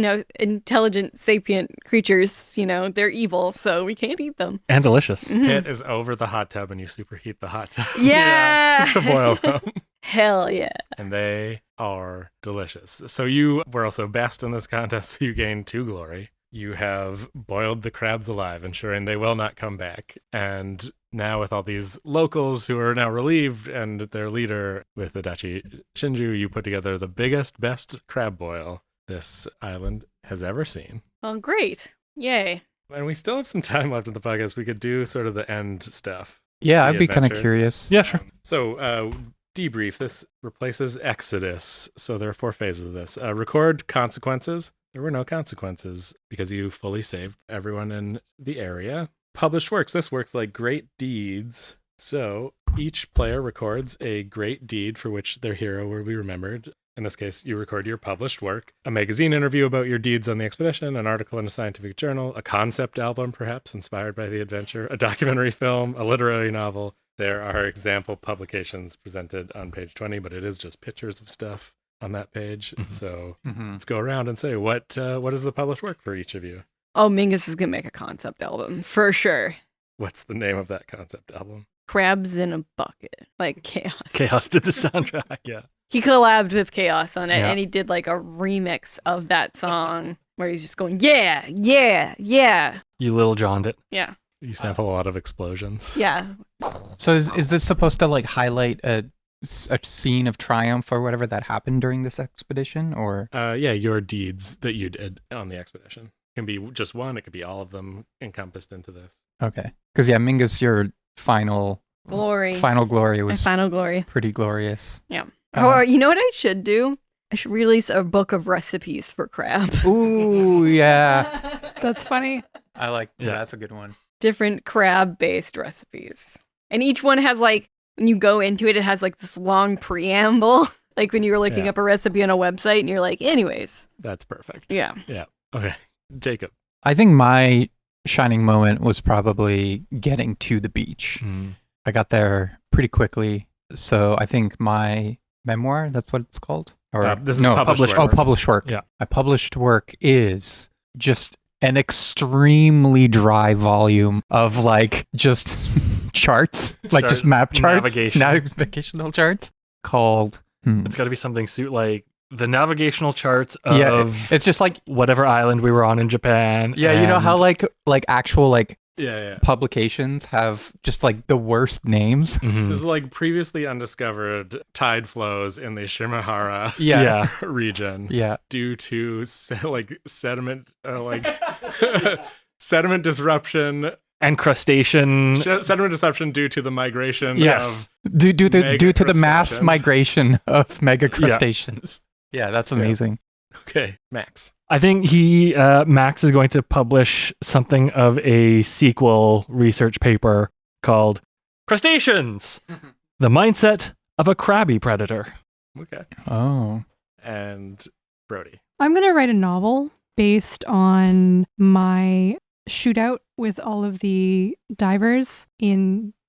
they're, intelligent, sapient creatures, they're evil, so we can't eat them. And delicious. Mhm. Pit is over the hot tub, and you superheat the hot tub. Yeah. to boil them. Hell yeah. And they are delicious. So you were also best in this contest, so you gained 2 glory. You have boiled the crabs alive, ensuring they will not come back. And now with all these locals who are now relieved and their leader with the Dachi Shinju, you put together the biggest, best crab boil this island has ever seen. Well, great. Yay. And we still have some time left in the podcast. We could do sort of the end stuff. Yeah, The I'd be kind of adventure. curious. Yeah, sure. So, debrief. This replaces Exodus. So there are 4 phases of this. Record consequences. There were no consequences because you fully saved everyone in the area. Published works. This works like great deeds. So each player records a great deed for which their hero will be remembered. In this case, you record your published work, a magazine interview about your deeds on the expedition, an article in a scientific journal, a concept album, perhaps inspired by the adventure, a documentary film, a literary novel. There are example publications presented on page 20, but it is just pictures of stuff on that page. Mhm. So Mm-hmm. let's go around and say what is the published work for each of you? Oh, Mingus is going to make a concept album for sure. What's the name of that concept album? Crabs in a bucket. Like Chaos. Chaos did the soundtrack. Yeah. He collabed with Chaos on it, Yeah. and he did like a remix of that song where he's just going, yeah, yeah, yeah. You Lil John'd it. Yeah. You sample a lot of explosions. Yeah. So is this supposed to like highlight a scene of triumph or whatever that happened during this expedition, or? Yeah, your deeds that you did on the expedition. It can be just one, it could be all of them encompassed into this. Okay. Because yeah, Mingus, your final Glory. glory My was final glory. pretty glorious. Yeah. Uh-huh. Or you know what I should do? I should release a book of recipes for crab. Ooh, yeah. That's funny. I like. Yeah. That's a good one. Different crab-based recipes. And each one has like, when you go into it, it has like this long preamble. Like when you were looking Yeah. up a recipe on a website and you're like, anyways. That's perfect. Yeah. Okay. Jacob. I think my shining moment was probably getting to the beach. I got there pretty quickly, so I think my memoir, that's what it's called? Or This is no, published Oh, work. published work. Yeah. My published work is just an extremely dry volume of like just charts, like just map charts, navigational charts called. It's got to be something like the navigational charts of Yeah, it's just like whatever island we were on in Japan. yeah, you know how and- like actual like Yeah. publications have just like the worst names. Mhm. This is like previously undiscovered tide flows in the Shimahara Yeah. region Yeah. due to sediment, sediment disruption. and crustacean. Sediment disruption due to the migration Yes. Due to the mass crustaceans. migration of mega crustaceans. Yeah, that's amazing. Okay, Max. I think Max is going to publish something of a sequel research paper called Crustaceans, the Mindset of a Crabby Predator. Okay. Oh. And Brody. I'm going to write a novel based on my shootout with all of the divers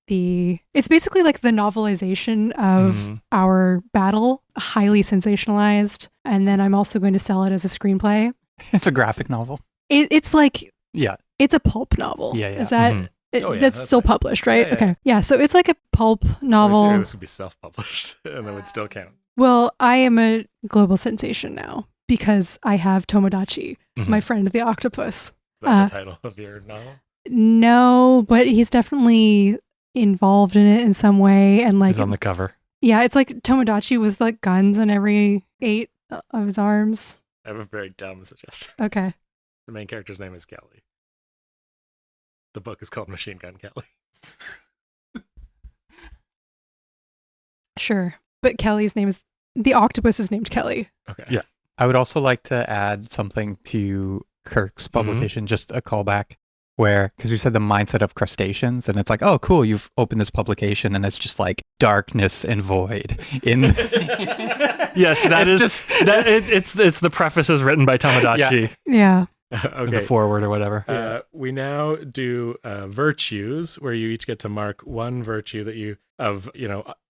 it's basically like the novelization of our battle, highly sensationalized. And then I'm also going to sell it as a screenplay. It's a graphic novel. It's like Yeah. It's a pulp novel. Yeah, yeah. Is that Mhm. Oh, yeah, that's that's still fine. published, right? Yeah, yeah. Okay. Yeah. So it's like a pulp I figured novel. this would be self-published, and it would still count. Well, I am a global sensation now because I have Tomodachi, Mhm. my friend the octopus. Is that the title of your novel? No, but he's definitely involved in it in some way. And like, He's on the cover. yeah, it's like Tomodachi with like guns on every 8 of his arms. I have a very dumb suggestion. Okay. The main character's name is Kelly. The book is called Machine Gun Kelly. Sure. But Kelly's name is, the octopus is named Kelly. Okay. Yeah. I would also like to add something to Kirk's publication, just a callback where, because you said the mindset of crustaceans, and it's like, oh, cool, you've opened this publication, and it's just like darkness and void. Yes, that It's is it's the preface is written by Tomodachi. Yeah. Or the Okay. foreword or whatever. We now do virtues, where you each get to mark one virtue that you of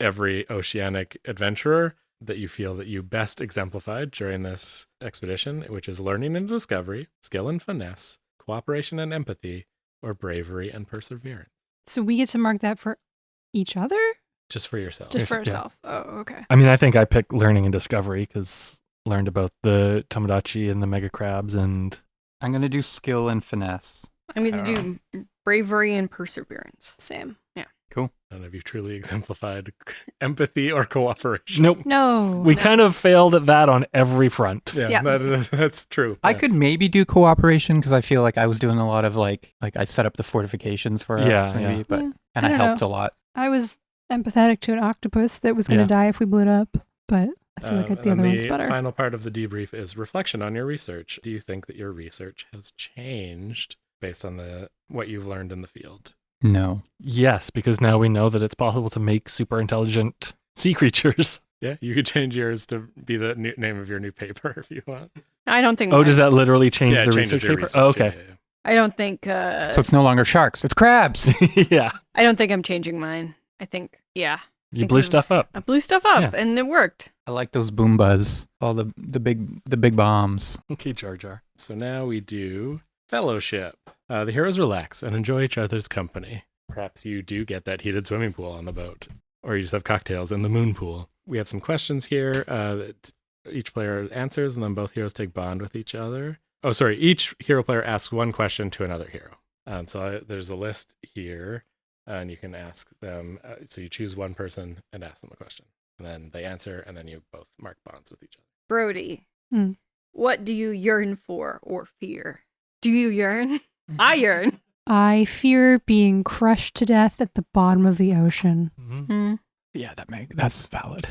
every oceanic adventurer that you feel that you best exemplified during this expedition, which is learning and discovery, skill and finesse, cooperation and empathy, or bravery and perseverance. So we get to mark that for each other? Just for yourself. Just for Yeah. ourselves. Oh, okay. I mean, I think I picked learning and discovery because learned about the Tomodachi and the mega crabs, and I'm going to do skill and finesse. I'm going to do bravery and perseverance. Same. None of you truly exemplified empathy or cooperation. nope. No. We kind of failed at that on every front. Yeah, Yeah. That's true. I Yeah. could maybe do cooperation because I feel like I was doing a lot of like I set up the fortifications for us, Yeah, maybe, yeah. but Yeah. and I I don't helped know. a lot. I was empathetic to an octopus that was going to Yeah. die if we blew it up, but I feel like the And other one's better. The final part of the debrief is reflection on your research. Do you think that your research has changed based on what you've learned in the field? No. Yes, because now we know that it's possible to make super intelligent sea creatures. Yeah, you could change yours to be the name of your new paper if you want. I don't think. Oh, does that literally change Yeah, it the changes research your paper? research. Oh, okay. Yeah. I don't think. So it's no longer sharks, it's crabs. Yeah. I don't think I'm changing mine. I think. Yeah. You Think blew you- stuff up. I blew stuff up, Yeah. and it worked. I like those boombas, all the big bombs. Okay, Jar Jar. So now we do fellowship. The heroes relax and enjoy each other's company. Perhaps you do get that heated swimming pool on the boat, or you just have cocktails in the moon pool. We have some questions here that each player answers, and then both heroes take bond with each other. Oh, sorry. Each hero player asks one question to another hero. There's a list here, and you can ask them. So you choose one person and ask them a question, and then they answer, and then you both mark bonds with each other. Brody, Hmm. what do you yearn for or fear? Do you yearn? I yearn. I fear being crushed to death at the bottom of the ocean. Mm-hmm. Yeah, that's valid.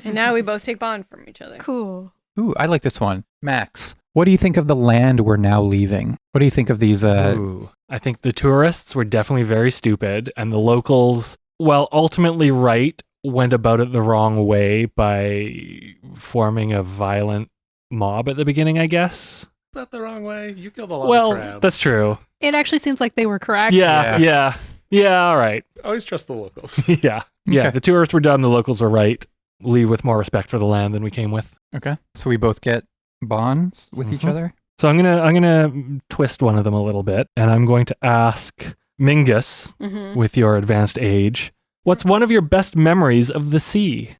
And now we both take bond from each other. Cool. Ooh, I like this one. Max, what do you think of the land we're now leaving? What do you think of these Ooh. I think the tourists were definitely very stupid, and the locals, well, ultimately right, went about it the wrong way by forming a violent mob at the beginning, I guess. Is that the wrong way? You killed a lot Well, of crabs. that's true. It actually seems like they were correct. Yeah, all right. Always trust the locals. Yeah. Okay. The tourists were dumb, the locals were right. Leave with more respect for the land than we came with. Okay. So we both get bonds with each Mhm. other? So I'm gonna twist one of them a little bit, and I'm going to ask Mingus, Mm-hmm. with your advanced age, what's one of your best memories of the sea?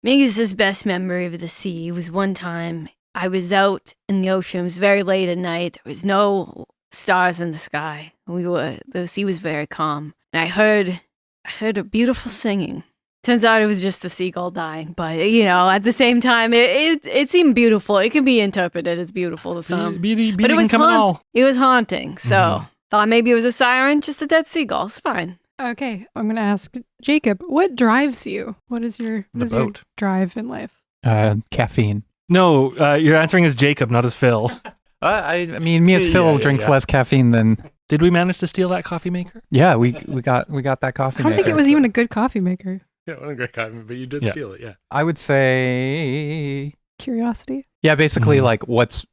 Mingus's best memory of the sea was one time I was out in the ocean. It was very late at night. There was no stars in the sky. The sea was very calm, and I heard a beautiful singing. Turns out it was just a seagull dying, but at the same time, it seemed beautiful. It can be interpreted as beautiful to some, Beauty but it was can come in all. it was haunting. So Mhm. thought maybe it was a siren, just a dead seagull. It's fine. Okay, I'm going to ask Jacob, what drives you? What is your The boat. drive in life? Caffeine. No, you're answering as Jacob, not as Phil. I mean, me as Phil Yeah, drinks yeah. less caffeine than. Did we manage to steal that coffee maker? Yeah, we got that coffee. I don't think it maker. was even a good coffee maker. Yeah, what a great comment, but you did Yeah. steal it, yeah. I would say, Curiosity. yeah, basically Mhm. like what's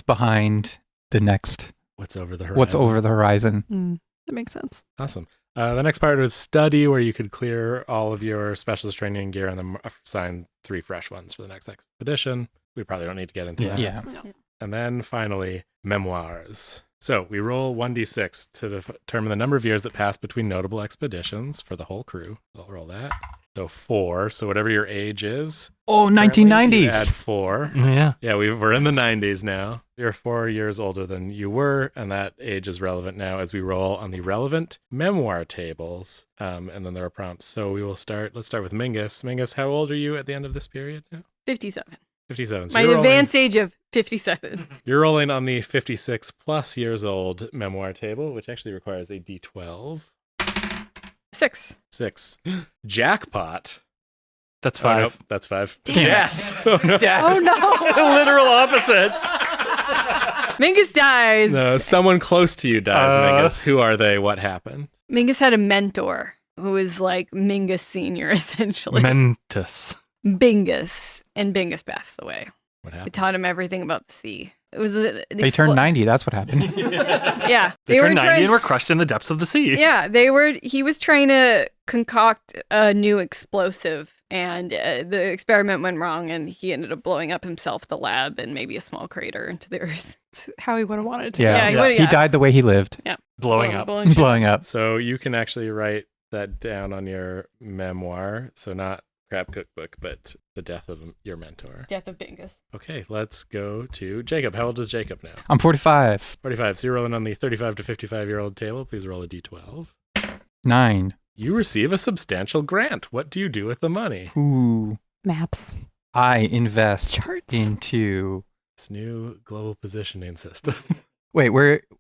behind the next, What's over the horizon? what's over the horizon. That makes sense. Awesome. The next part was study, where you could clear all of your specialist training gear and then assign 3 fresh ones for the next expedition. We probably don't need to get into Yeah. that. Yeah. And then finally, memoirs. So we roll 1d6 to determine the number of years that pass between notable expeditions for the whole crew. I'll roll that. So 4. So whatever your age is. Oh, currently, 1990s. you add 4. Yeah. Yeah, we're in the 90s now. You're 4 years older than you were, and that age is relevant now as we roll on the relevant memoir tables. And then there are prompts. So let's start with Mingus. Mingus, how old are you at the end of this period now? 57. 57. So My advanced age of 57. You're rolling on the 56 plus years old memoir table, which actually requires a d12. 6. 6. Jackpot. That's Oh, 5. nope, that's 5. Damn it. Death. Oh, no. Oh no. Literal opposites. Mingus dies. No, someone close to you dies, Uh. Mingus. Who are they? What happened? Mingus had a mentor who was like Mingus Senior, essentially. Mentus. Bingus. And Bingus passed away. What It happened? taught him everything about the sea. It was They turned 90. That's what happened. Yeah. They were turned 90 trying- and were crushed in the depths of the sea. Yeah, he was trying to concoct a new explosive, and the experiment went wrong, and he ended up blowing up himself, the lab, and maybe a small crater into the earth. It's how he would have wanted it to. Yeah, Yeah. would've- He died the way he lived, Blowing up. shit. blowing up. So you can actually write that down on your memoir. So not Crab Cookbook, but the death of your mentor. Death of Bingus. Okay, let's go to Jacob. How old is Jacob now? I'm 45. 45. So you're rolling on the 35 to 55-year-old table. Please roll a d12. 9. You receive a substantial grant. What do you do with the money? Ooh. Maps. I invest Charts. into... This new global positioning system. Wait,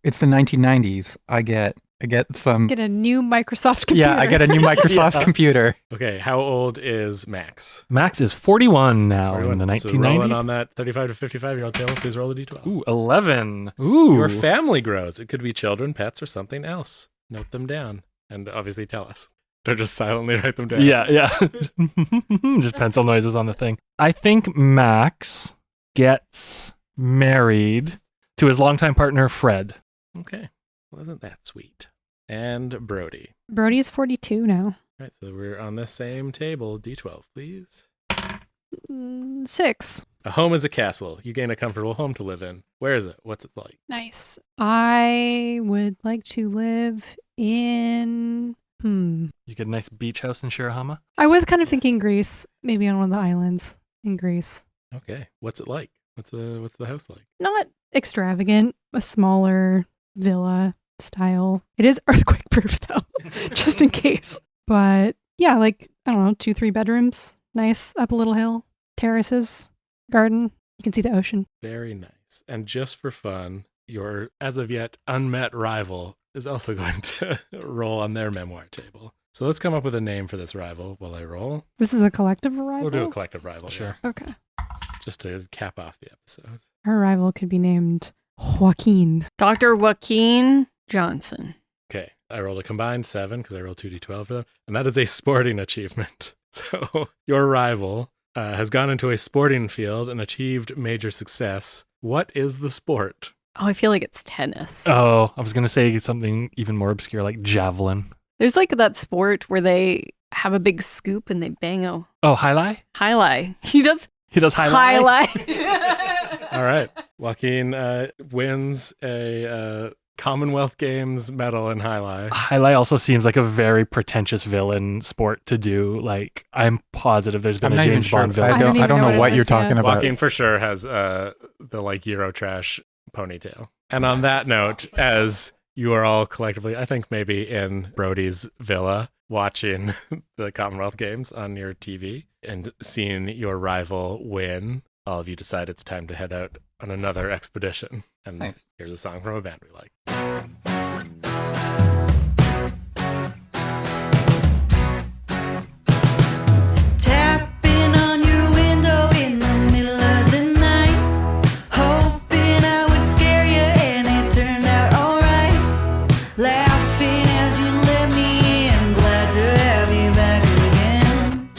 it's the 1990s. I get some... Get a new Microsoft computer. Yeah, I get a new Microsoft Yeah. computer. Okay, how old is Max? Max is 41 now in the So rolling 1990s. on that 35 to 55-year-old table, please roll a d12. Ooh, 11. Ooh. Your family grows. It could be children, pets, or something else. Note them down and obviously tell us. Don't just silently write them down. Yeah. Just pencil noises on the thing. I think Max gets married to his longtime partner, Fred. Okay. Well, isn't that sweet? And Brody. Brody's 42 now. All right, so we're on the same table. D12, please. 6. A home is a castle. You gain a comfortable home to live in. Where is it? What's it like? Nice. I would like to live in... You get a nice beach house in Shirahama. I was kind of thinking Greece, maybe on one of the islands in Greece. Okay. What's it like? What's the house like? Not extravagant, a smaller villa style. It is earthquake proof though, just in case. But yeah, like, I don't know, 2-3 bedrooms, nice, up a little hill, terraces, garden. You can see the ocean. Very nice. And just for fun, your as of yet unmet rival is also going to roll on their memoir table. So let's come up with a name for this rival while I roll. This is a collective rival? We'll do a collective rival, Sure. Okay. just to cap off the episode. Her rival could be named Joaquin. Dr. Joaquin Johnson. Okay, I rolled a combined 7 because I rolled 2d12 for them, and that is a sporting achievement. So your rival has gone into a sporting field and achieved major success. What is the sport? Oh, I feel like it's tennis. Oh, I was going to say something even more obscure like javelin. There's like that sport where they have a big scoop and they bang a Oh, highlight? highlight. He does He does highlight. highlight. All right, Joaquin wins a Commonwealth Games medal in highlight. Highlight also seems like a very pretentious villain sport to do. Like, I'm positive there's been I'm a not even James sure. Bond villain. I don't I don't even know know what what you're it is, yeah. talking about. Joaquin for sure has the like Eurotrash ponytail. And on that note, as you are all collectively, I think maybe in Brody's villa, watching the Commonwealth Games on your TV and seeing your rival win, all of you decide it's time to head out on another expedition. And Nice. here's a song from a band we like. Tapping on your window in the middle of the night, hoping I would scare you, and it turned out alright. Laughing as you let me in, glad to have you back again.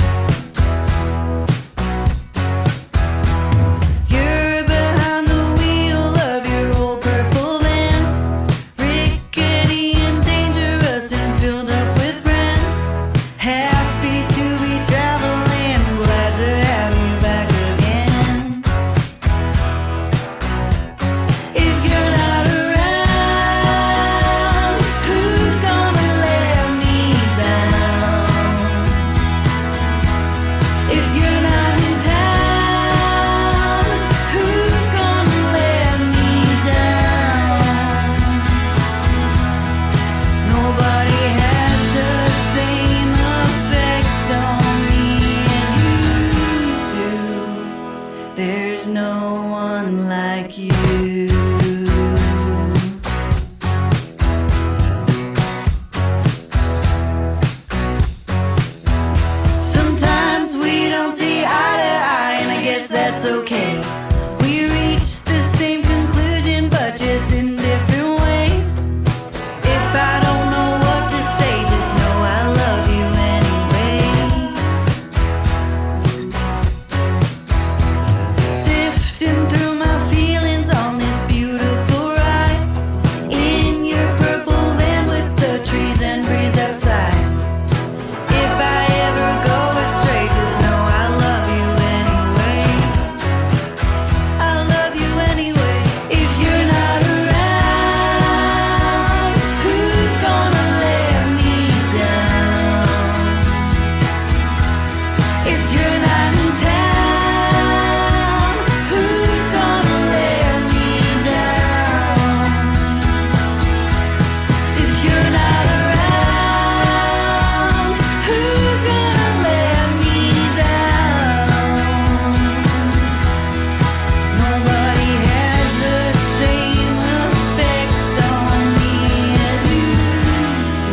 You're behind the wheel of your old purple van, Nobody has the same effect on me as you do. There's no one like you. Sometimes we don't see eye to eye, and I guess that's okay. We reach the same conclusion, but just in different ways. If I don't know what to say, just know I love you anyway. Sifting through my feelings on this beautiful ride in your purple van with the trees and breeze outside. If I ever go astray, just know I love you anyway. I love you anyway. If you're not around, who's gonna let me down? If you're not in town, who's gonna let me down? If you're not around, who's gonna let me down? Nobody has the same effect on me as you do.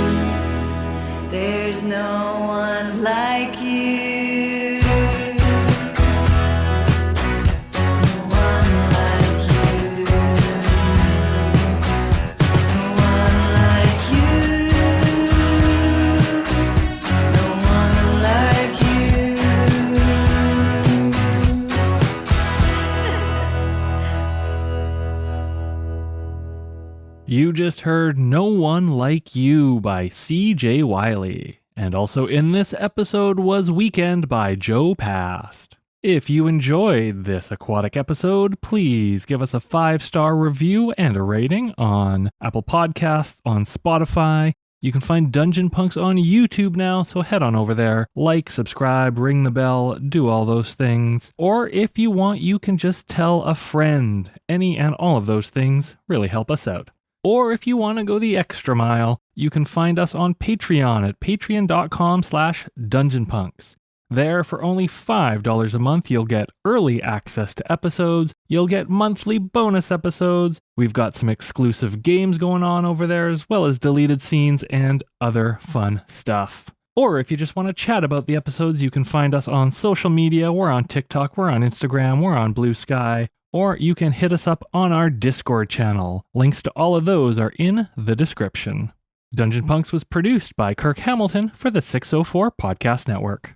There's no one like you. No one like you. No one like you. No one like you. You just heard No One Like You by C.J. Wiley. And also in this episode was Weekend by Joe Past. If you enjoyed this aquatic episode, please give us a 5-star review and a rating on Apple Podcasts, on Spotify. You can find Dungeon Punks on YouTube now, so head on over there. Like, subscribe, ring the bell, do all those things. Or if you want, you can just tell a friend. Any and all of those things really help us out. Or if you want to go the extra mile, you can find us on Patreon at patreon.com/dungeonpunks. There, for only $5 a month, you'll get early access to episodes, you'll get monthly bonus episodes, we've got some exclusive games going on over there, as well as deleted scenes and other fun stuff. Or if you just want to chat about the episodes, you can find us on social media. We're on TikTok, we're on Instagram, we're on Blue Sky, or you can hit us up on our Discord channel. Links to all of those are in the description. Dungeon Punks was produced by Kirk Hamilton for the 604 Podcast Network.